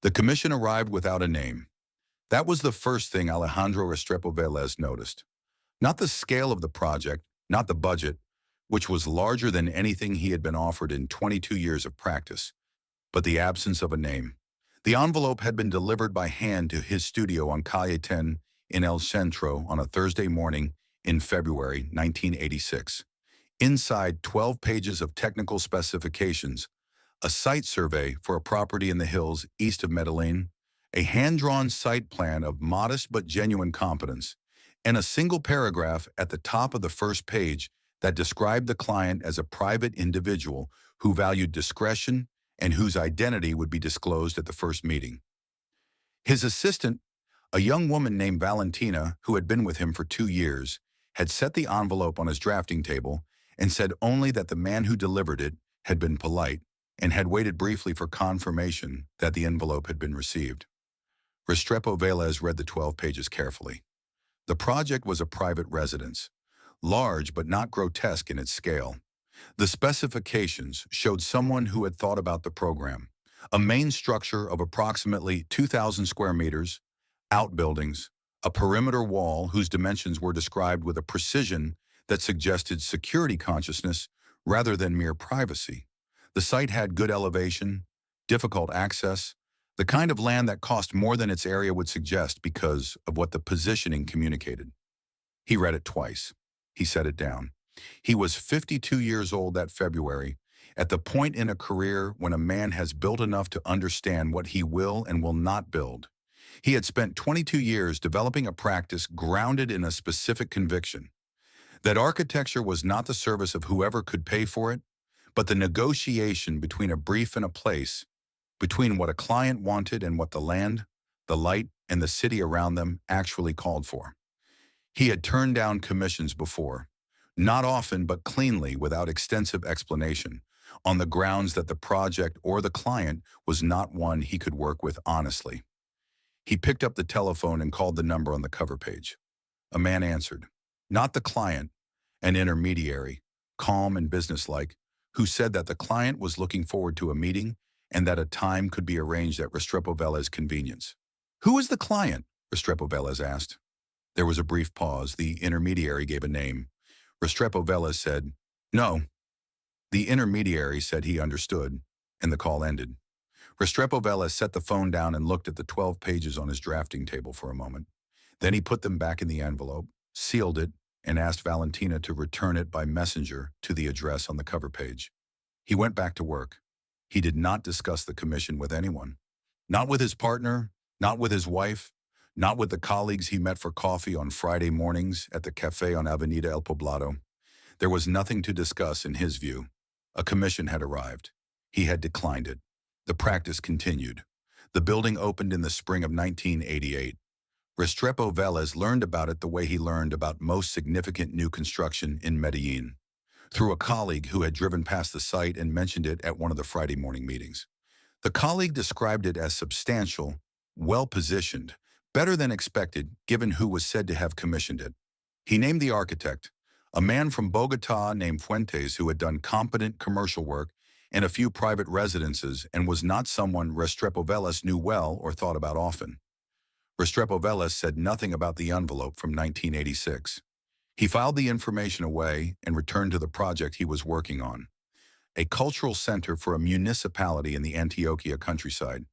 The commission arrived without a name. That was the first thing Alejandro Restrepo Velez noticed. Not the scale of the project, not the budget, which was larger than anything he had been offered in 22 years of practice, but the absence of a name. The envelope had been delivered by hand to his studio on Calle 10 in El Centro on a Thursday morning in February 1986. Inside 12 pages of technical specifications, a site survey for a property in the hills east of Medellin, a hand-drawn site plan of modest but genuine competence, and a single paragraph at the top of the first page that described the client as a private individual who valued discretion and whose identity would be disclosed at the first meeting. His assistant, a young woman named Valentina, who had been with him for 2 years, had set the envelope on his drafting table and said only that the man who delivered it had been polite and had waited briefly for confirmation that the envelope had been received. Restrepo Velez read the 12 pages carefully. The project was a private residence, large but not grotesque in its scale. The specifications showed someone who had thought about the program. A main structure of approximately 2,000 square meters, outbuildings, a perimeter wall whose dimensions were described with a precision that suggested security consciousness rather than mere privacy. The site had good elevation, difficult access, the kind of land that cost more than its area would suggest because of what the positioning communicated. He read it twice. He set it down. He was 52 years old that February, at the point in a career when a man has built enough to understand what he will and will not build. He had spent 22 years developing a practice grounded in a specific conviction, that architecture was not the service of whoever could pay for it, but the negotiation between a brief and a place, between what a client wanted and what the land, the light, and the city around them actually called for. He had turned down commissions before, not often but cleanly without extensive explanation, on the grounds that the project or the client was not one he could work with honestly. He picked up the telephone and called the number on the cover page. A man answered. Not the client, an intermediary, calm and businesslike, who said that the client was looking forward to a meeting and that a time could be arranged at Restrepo Velez's convenience. Who is the client? Restrepo Velez asked. There was a brief pause. The intermediary gave a name. Restrepo Velez said, "No." The intermediary said he understood, and the call ended. Restrepo Velez set the phone down and looked at the 12 pages on his drafting table for a moment. Then he put them back in the envelope, sealed it, and asked Valentina to return it by messenger to the address on the cover page. He went back to work. He did not discuss the commission with anyone. Not with his partner, not with his wife, not with the colleagues he met for coffee on Friday mornings at the cafe on Avenida El Poblado. There was nothing to discuss in his view. A commission had arrived. He had declined it. The practice continued. The building opened in the spring of 1988. Restrepo Velez learned about it the way he learned about most significant new construction in Medellin, through a colleague who had driven past the site and mentioned it at one of the Friday morning meetings. The colleague described it as substantial, well-positioned, better than expected given who was said to have commissioned it. He named the architect, a man from Bogota named Fuentes who had done competent commercial work and a few private residences and was not someone Restrepo Velez knew well or thought about often. Restrepo Velez said nothing about the envelope from 1986. He filed the information away and returned to the project he was working on, a cultural center for a municipality in the Antioquia countryside,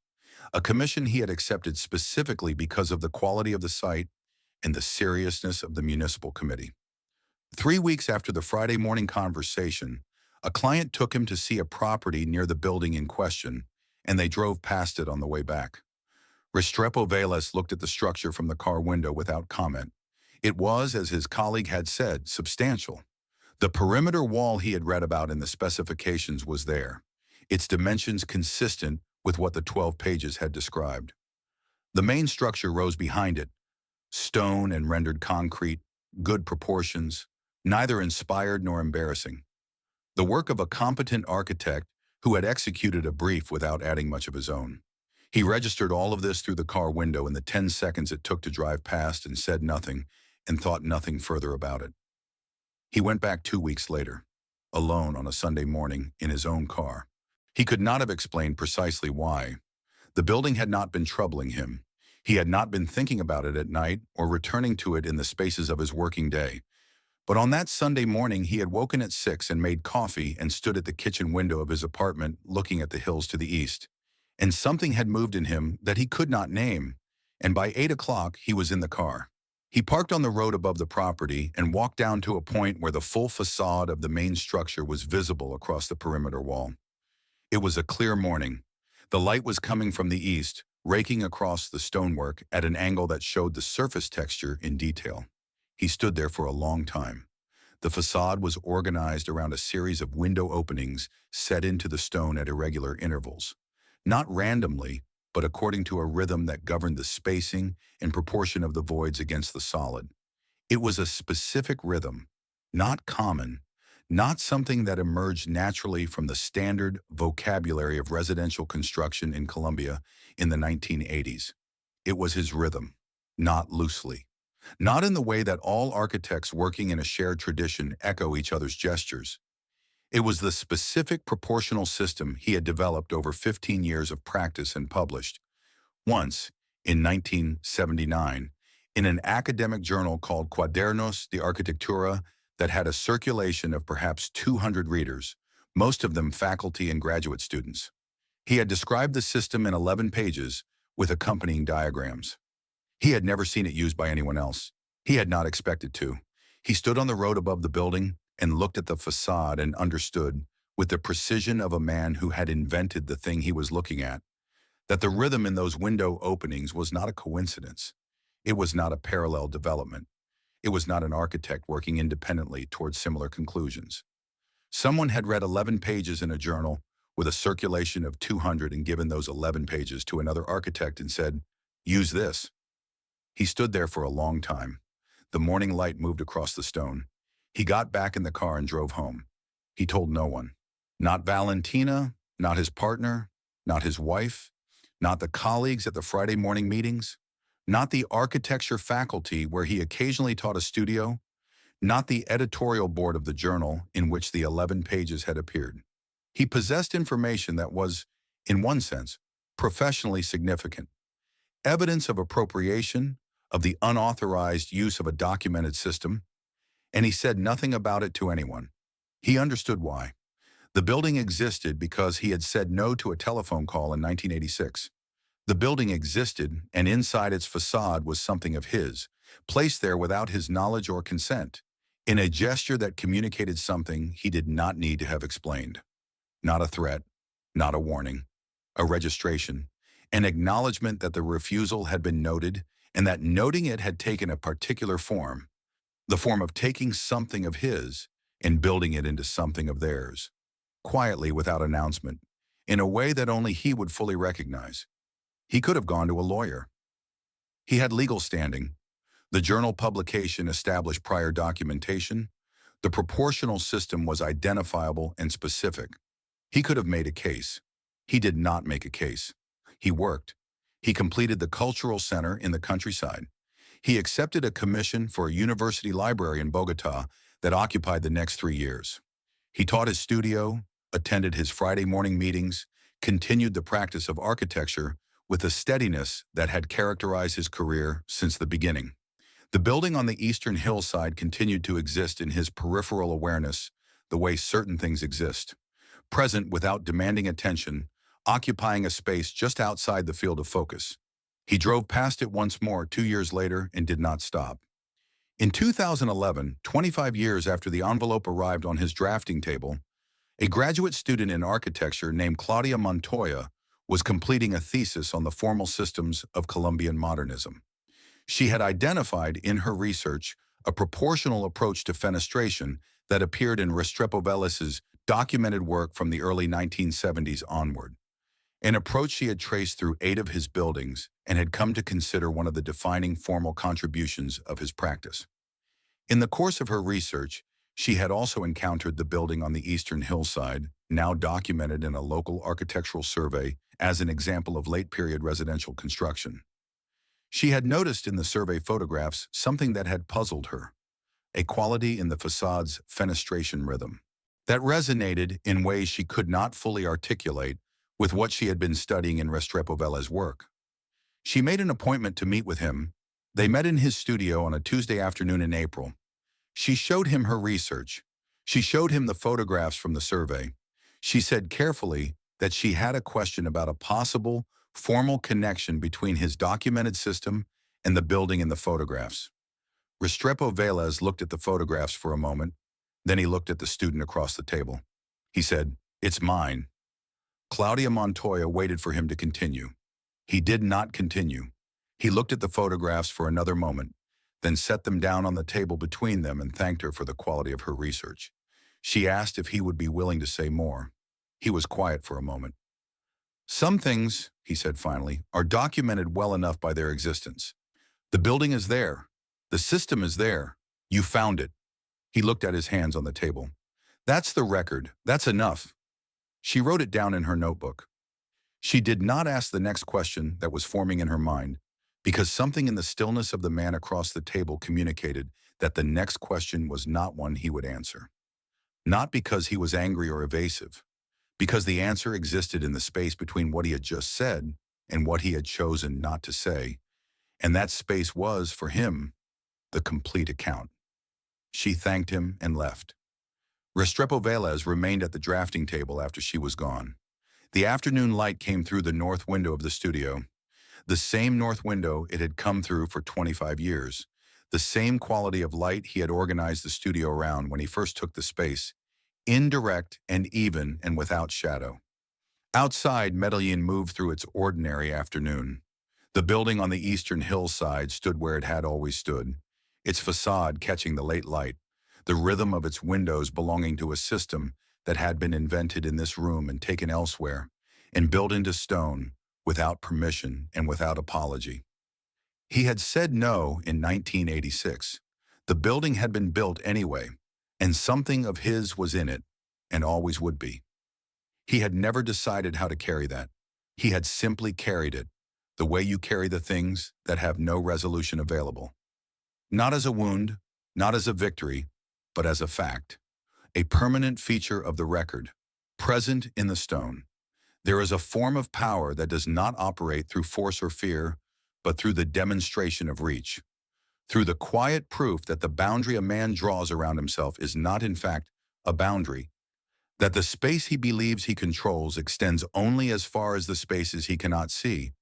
a commission he had accepted specifically because of the quality of the site and the seriousness of the municipal committee. 3 weeks after the Friday morning conversation, a client took him to see a property near the building in question, and they drove past it on the way back. Restrepo Velez looked at the structure from the car window without comment. It was, as his colleague had said, substantial. The perimeter wall he had read about in the specifications was there, its dimensions consistent with what the 12 pages had described. The main structure rose behind it, stone and rendered concrete, good proportions, neither inspired nor embarrassing. The work of a competent architect who had executed a brief without adding much of his own. He registered all of this through the car window in the 10 seconds it took to drive past and said nothing and thought nothing further about it. He went back 2 weeks later, alone on a Sunday morning in his own car. He could not have explained precisely why. The building had not been troubling him. He had not been thinking about it at night or returning to it in the spaces of his working day. But on that Sunday morning, he had woken at 6 and made coffee and stood at the kitchen window of his apartment looking at the hills to the east. And something had moved in him that he could not name, and by 8 o'clock he was in the car. He parked on the road above the property and walked down to a point where the full facade of the main structure was visible across the perimeter wall. It was a clear morning. The light was coming from the east, raking across the stonework at an angle that showed the surface texture in detail. He stood there for a long time. The facade was organized around a series of window openings set into the stone at irregular intervals. Not randomly, but according to a rhythm that governed the spacing and proportion of the voids against the solid. It was a specific rhythm, not common, not something that emerged naturally from the standard vocabulary of residential construction in Colombia in the 1980s. It was his rhythm, not loosely. Not in the way that all architects working in a shared tradition echo each other's gestures. It was the specific proportional system he had developed over 15 years of practice and published. Once, in 1979, in an academic journal called Cuadernos de Arquitectura that had a circulation of perhaps 200 readers, most of them faculty and graduate students. He had described the system in 11 pages with accompanying diagrams. He had never seen it used by anyone else. He had not expected to. He stood on the road above the building and looked at the facade and understood, with the precision of a man who had invented the thing he was looking at, that the rhythm in those window openings was not a coincidence. It was not a parallel development. It was not an architect working independently towards similar conclusions. Someone had read 11 pages in a journal with a circulation of 200 and given those 11 pages to another architect and said, "Use this." He stood there for a long time. The morning light moved across the stone. He got back in the car and drove home. He told no one. Not Valentina, not his partner, not his wife, not the colleagues at the Friday morning meetings, not the architecture faculty where he occasionally taught a studio, not the editorial board of the journal in which the 11 pages had appeared. He possessed information that was, in one sense, professionally significant. Evidence of appropriation, of the unauthorized use of a documented system, and he said nothing about it to anyone. He understood why. The building existed because he had said no to a telephone call in 1986. The building existed, and inside its facade was something of his, placed there without his knowledge or consent, in a gesture that communicated something he did not need to have explained. Not a threat, not a warning, a registration, an acknowledgement that the refusal had been noted and that noting it had taken a particular form, the form of taking something of his and building it into something of theirs, quietly without announcement, in a way that only he would fully recognize. He could have gone to a lawyer. He had legal standing. The journal publication established prior documentation. The proportional system was identifiable and specific. He could have made a case. He did not make a case. He worked. He completed the cultural center in the countryside. He accepted a commission for a university library in Bogota that occupied the next 3 years. He taught his studio, attended his Friday morning meetings, continued the practice of architecture with a steadiness that had characterized his career since the beginning. The building on the eastern hillside continued to exist in his peripheral awareness the way certain things exist, present without demanding attention, occupying a space just outside the field of focus. He drove past it once more 2 years later and did not stop. In 2011, 25 years after the envelope arrived on his drafting table, a graduate student in architecture named Claudia Montoya was completing a thesis on the formal systems of Colombian modernism. She had identified in her research a proportional approach to fenestration that appeared in Restrepo Vélez's documented work from the early 1970s onward, an approach she had traced through 8 of his buildings and had come to consider one of the defining formal contributions of his practice. In the course of her research, she had also encountered the building on the eastern hillside, now documented in a local architectural survey as an example of late-period residential construction. She had noticed in the survey photographs something that had puzzled her, a quality in the facade's fenestration rhythm that resonated in ways she could not fully articulate with what she had been studying in Restrepo Vela's work. She made an appointment to meet with him. They met in his studio on a Tuesday afternoon in April. She showed him her research. She showed him the photographs from the survey. She said carefully that she had a question about a possible, formal connection between his documented system and the building in the photographs. Restrepo Velez looked at the photographs for a moment. Then he looked at the student across the table. He said, "It's mine." Claudia Montoya waited for him to continue. He did not continue. He looked at the photographs for another moment, then set them down on the table between them and thanked her for the quality of her research. She asked if he would be willing to say more. He was quiet for a moment. "Some things," he said finally, "are documented well enough by their existence. The building is there. The system is there. You found it." He looked at his hands on the table. "That's the record. That's enough." She wrote it down in her notebook. She did not ask the next question that was forming in her mind, because something in the stillness of the man across the table communicated that the next question was not one he would answer. Not because he was angry or evasive, because the answer existed in the space between what he had just said and what he had chosen not to say, and that space was, for him, the complete account. She thanked him and left. Restrepo Velez remained at the drafting table after she was gone. The afternoon light came through the north window of the studio. The same north window it had come through for 25 years. The same quality of light he had organized the studio around when he first took the space. Indirect and even and without shadow. Outside, Medellin moved through its ordinary afternoon. The building on the eastern hillside stood where it had always stood, its facade catching the late light, the rhythm of its windows belonging to a system that had been invented in this room and taken elsewhere, and built into stone, without permission and without apology. He had said no in 1986. The building had been built anyway, and something of his was in it, and always would be. He had never decided how to carry that. He had simply carried it, the way you carry the things that have no resolution available. Not as a wound, not as a victory, but as a fact. A permanent feature of the record, present in the stone. There is a form of power that does not operate through force or fear, but through the demonstration of reach. Through the quiet proof that the boundary a man draws around himself is not in fact a boundary, that the space he believes he controls extends only as far as the spaces he cannot see,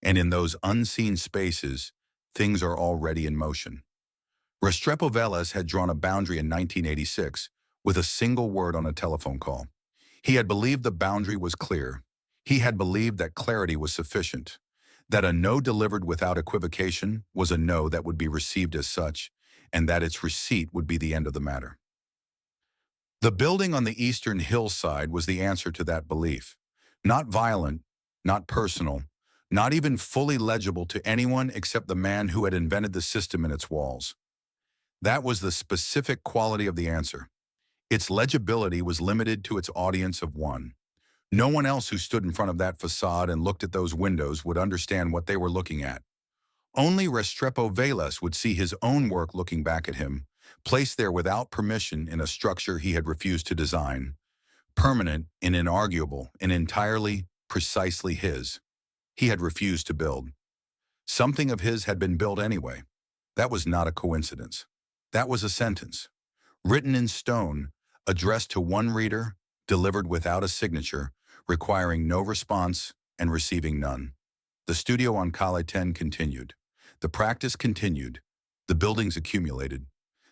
and in those unseen spaces, things are already in motion. Restrepo Velez had drawn a boundary in 1986 with a single word on a telephone call. He had believed the boundary was clear. He had believed that clarity was sufficient, that a no delivered without equivocation was a no that would be received as such, and that its receipt would be the end of the matter. The building on the eastern hillside was the answer to that belief. Not violent, not personal, not even fully legible to anyone except the man who had invented the system in its walls. That was the specific quality of the answer. Its legibility was limited to its audience of one. No one else who stood in front of that facade and looked at those windows would understand what they were looking at. Only Restrepo Velez would see his own work looking back at him, placed there without permission in a structure he had refused to design, permanent and inarguable and entirely, precisely his. He had refused to build. Something of his had been built anyway. That was not a coincidence. That was a sentence, written in stone, addressed to one reader, delivered without a signature, requiring no response and receiving none. The studio on Calle 10 continued. The practice continued. The buildings accumulated.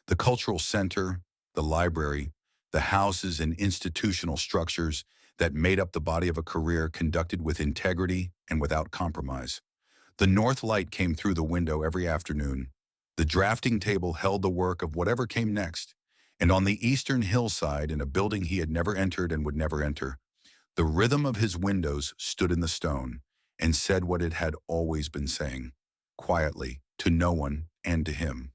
The cultural center, the library, the houses and institutional structures that made up the body of a career conducted with integrity and without compromise. The north light came through the window every afternoon. The drafting table held the work of whatever came next, and on the eastern hillside, in a building he had never entered and would never enter, the rhythm of his windows stood in the stone and said what it had always been saying, quietly, to no one and to him.